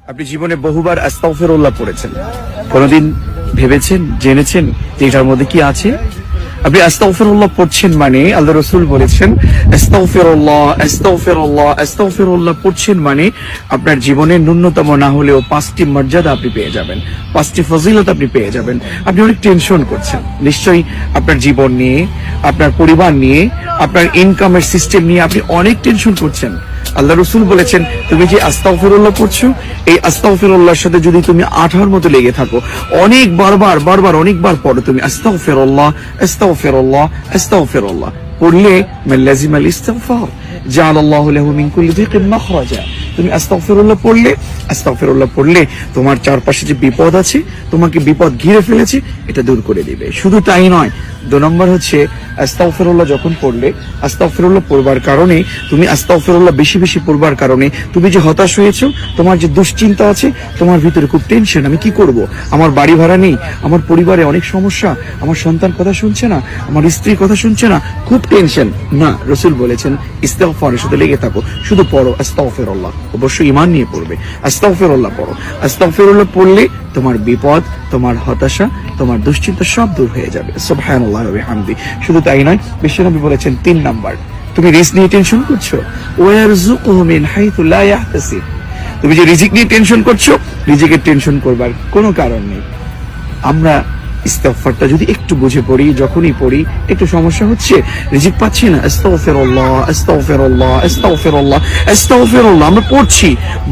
আপনি জীবনে বহুবার আস্তাগফিরুল্লাহ পড়েছেন, কোনদিন ভেবেছেন, জেনেছেন যে এটার মধ্যে কি আছে? আপনি আস্তাগফিরুল্লাহ পড়ছেন মানে আল্লাহ রাসূল বলেছেন আস্তাগফিরুল্লাহ আস্তাগফিরুল্লাহ আস্তাগফিরুল্লাহ পড়ছেন মানে আপনার জীবনে ন্যূনতম না হলেও 5টি মর্যাদা আপনি পেয়ে যাবেন, 5টি ফজিলত আপনি পেয়ে যাবেন। আপনি অনেক টেনশন করছেন নিশ্চয়ই আপনার জীবন নিয়ে, আপনার পরিবার নিয়ে, আপনার ইনকামের সিস্টেম নিয়ে আপনি অনেক টেনশন করছেন। আল্লাহ রাসূল বলেছেন তুমি যে আস্তাগফিরুল্লাহ পড়ছো, এই আস্তাগফিরুল্লাহর সাথে যদি তুমি আঠার মতো লেগে থাকো, অনেক বারবার অনেকবার পড়ো তুমি আস্তাগফিরুল্লাহ আস্তাগফিরুল্লাহ আস্তাগফিরুল্লাহ পড়লে মান লাজিমাল ইস্তিগফার জাআলাল্লাহু লাহু মিন কুল্লি যিকিন মাখরাজা। তুমি আস্তাগফিরুল্লাহ পড়লে তোমার চারপাশে যে বিপদ আছে, তোমাকে বিপদ ঘিরে ফেলেছে, এটা দূর করে দিবে। শুধু তাই নয়, 2 নম্বর হচ্ছে আস্তাগফিরুল্লাহ যখন পড়লে, আস্তাগফিরুল্লাহ পড়বার কারণে, তুমি আস্তাগফিরুল্লাহ বেশি বেশি পড়বার কারণে তুমি যে হতাশ হয়েছো, তোমার যে দুশ্চিন্তা আছে, তোমার ভিতরে খুব টেনশন, আমি কি করব, আমার বাড়ি ভাড়া নেই, আমার পরিবারে অনেক সমস্যা, আমার সন্তান কথা শুনছে না, আমার স্ত্রী কথা শুনছে না, খুব টেনশন। না, রাসূল বলেছেন ইস্তিগফারের সাথে লেগে থাকো, শুধু পড়ো আস্তাগফিরুল্লাহ, অবশ্যই ঈমান নিয়ে পড়বে, আস্তাগফিরুল্লাহ পড়ো। আস্তাগফিরুল্লাহ পড়লে তোমার বিপদ, তোমার হতাশা, তোমার দুশ্চিন্তা সব দূর হয়ে যাবে। সুবহানাল্লাহ ওয়া বিহামদি। শুধু তাই নয়, বিশ্বনবী বলেছেন 3 নাম্বার, তুমি রিস্ক নিয়ে টেনশন করছো, ওয়ারযুকুহু মিন হাইথু লা ইয়াহতাসিব। তুমি যে রিজিক নিয়ে টেনশন করছো, রিজিকের টেনশন করবার কোনো কারণ নেই। আমরা ইস্তিগফারটা যদি একটু বুঝে পড়ি, যখনই পড়ি একটু সমস্যা হচ্ছে, রিজিক পাচ্ছি না, আস্তাগফিরুল্লাহ আস্তাগফিরুল্লাহ আস্তাগফিরুল্লাহ আস্তাগফিরুল্লাহ আমরা পড়ছি।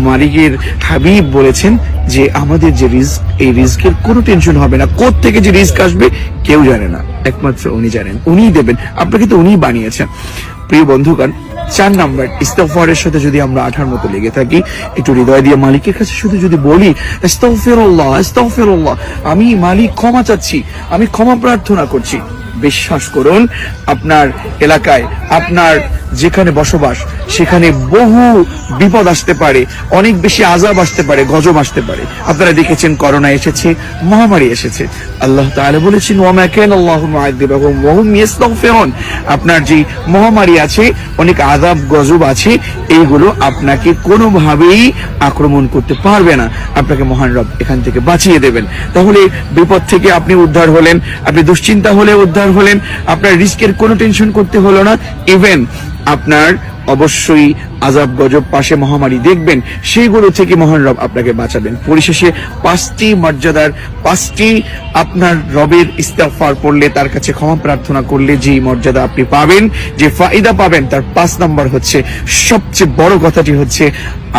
মালিকের হাবিব বলেছেন যে আমাদের যে রিজক, এই রিজকের কোনো টেনশন হবে না। কোথা থেকে যে রিজক আসবে কেউ জানে না, একমাত্র উনি জানেন, উনিই দেবেন, আপনাকে তো উনিই বানিয়েছেন। প্রিয় বন্ধুগণ, 4 নাম্বার, ইস্তিগফারের সাথে যদি আমরা আঠার মতো লেগে থাকি, একটু হৃদয় দিয়ে মালিকের কাছে শুধু যদি বলি আস্তাগফিরুল্লাহ আস্তাগফিরুল্লাহ, আমি মালিক ক্ষমা চাচ্ছি, আমি ক্ষমা প্রার্থনা করছি, বিশ্বাস করুন আপনার এলাকায়, আপনার যেখানে বসবাস, সেখানে বহু বিপদ আসতে পারে, অনেক বেশি আযাব আসতে পারে, গজব আসতে পারে। আপনারা দেখেছেন করোনা এসেছে, মহামারী এসেছে, আল্লাহ তাআলা বলেছেন ওয়া মা কানা আল্লাহু মুআযযিবাহুম ওয়া হুম ইস্তাগফিরুন। আপনার যে মহামারী আছে, অনেক আযাব গজব আছে, এইগুলো আপনাকে কোনোভাবেই আক্রমণ করতে পারবে না, আপনাকে মহান রব এখান থেকে বাঁচিয়ে দেবেন। তাহলে বিপদ থেকে আপনি উদ্ধার হলেন, আপনি দুশ্চিন্তা হলে উদ্ধার হলেন, আপনার রিস্কের কোনো টেনশন করতে হলো না। ইভেন আপনার অবশ্যই আযাব গজব পাশে মহামারী দেখবেন, সেইগুলো থেকে মহান রব আপনাকে বাঁচাবেন। পরিশেষে 5টি মর্যাদার, 5টি আপনার রবের ইস্তিগফার পড়লে, তার কাছে ক্ষমা প্রার্থনা করলে যে মর্যাদা আপনি পাবেন, যে ফায়দা পাবেন, তার 5 নাম্বার হচ্ছে, সবচেয়ে বড় কথাটি হচ্ছে,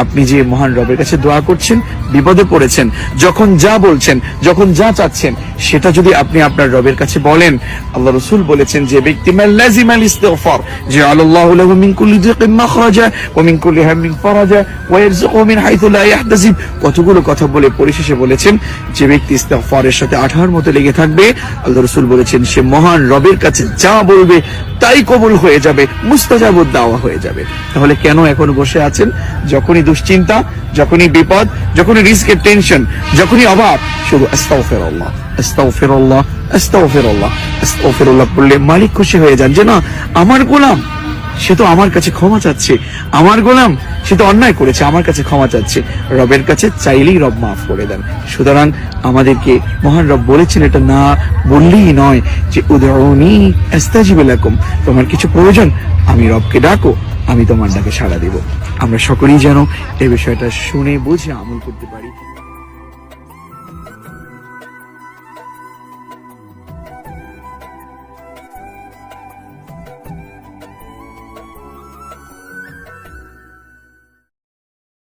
আপনি যে মহান রবের কাছে দোয়া করছেন, বিপদে পড়েছেন, যখন যা বলছেন, যখন যা চাচ্ছেন, সেটা যদি আপনি আপনার রবের কাছে বলেন, আল্লাহ রাসূল বলেছেন যে ব্যক্তি মান লাজিমাল ইস্তিগফার জাআলাল্লাহু লাহু মিন কুল্লি যিকিন মাখরাজা ওয়া মিন কুল্লি হাম্মিন ফারাজা ওয়া ইয়ারযুকুহু মিন হাইথু লা ইয়াহতাসিব। কতগুলো কথা বলে পরিশেষে বলেছেন যে ব্যক্তি ইস্তিগফারের সাথে আঠার মতো লেগে থাকবে, আল্লাহ রাসূল বলেছেন সে মহান রবের কাছে যা বলবে তাই কবুল হয়ে যাবে, মুস্তাজাবুদ দাওয়া হয়ে যাবে। তাহলে কেন এখন বসে আছেন? যখনই দুশ্চিন্তা, যখনই বিপদ, যখনই রিস্কের টেনশন, যখনই অভাব, শুধু আস্তাগফিরুল্লাহ আস্তাগফিরুল্লাহ আস্তাগফিরুল্লাহ আস্তাগফিরুল্লাহ বললে মালিক খুশি হয়ে যান যে না, আমার গোলাম সে তো আমার কাছে ক্ষমা চাচ্ছে, আমার গোলাম সে তো অন্যায় করেছে, আমার কাছে ক্ষমা চাচ্ছে। রবের কাছে চাইলেই রব মাফ করে দেন। সুতরাং আমাদেরকে মহান রব বলেছেন এটা না বললেই নয় যে উদউনি আস্তাজিব লাকুম, তোমার কিছু প্রয়োজন আমি রবকে ডাকো, আমি তোমার ডাকে সাড়া দেব। আমরা সকলেই যেন এই বিষয়টা শুনে বুঝে আমল করতে পারি।